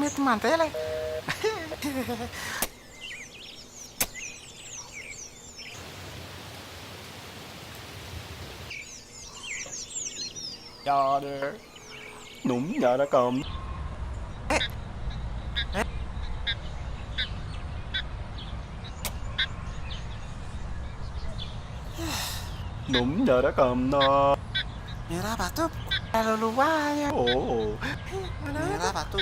mety mandela Yader. Đúng nhà đã cầm. Đúng nhà đã cầm nó. Mira batuk aluluwaya Ồ. Mira batuk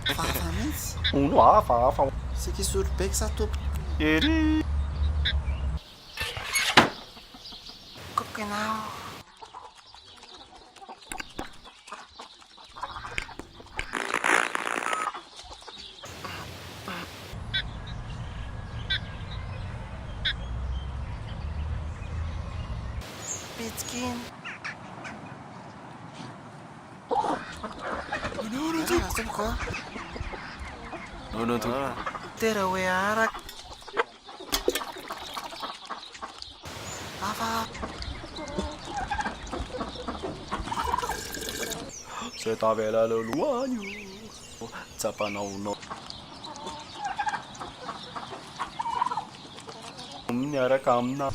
Fafa mihitsy Un hóa phá phòng. Sikisoro be sa tompoko Eri. Coucou ianao Pitsika iny Mira tompoko Nó thôi. Tera hoe araka Fafa Sẽ ta về là lừa lúa nhu. Chapa nào nó. Đúng nhà đã cầm nó.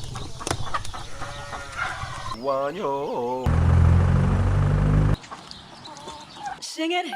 Quá nhô. Sing it.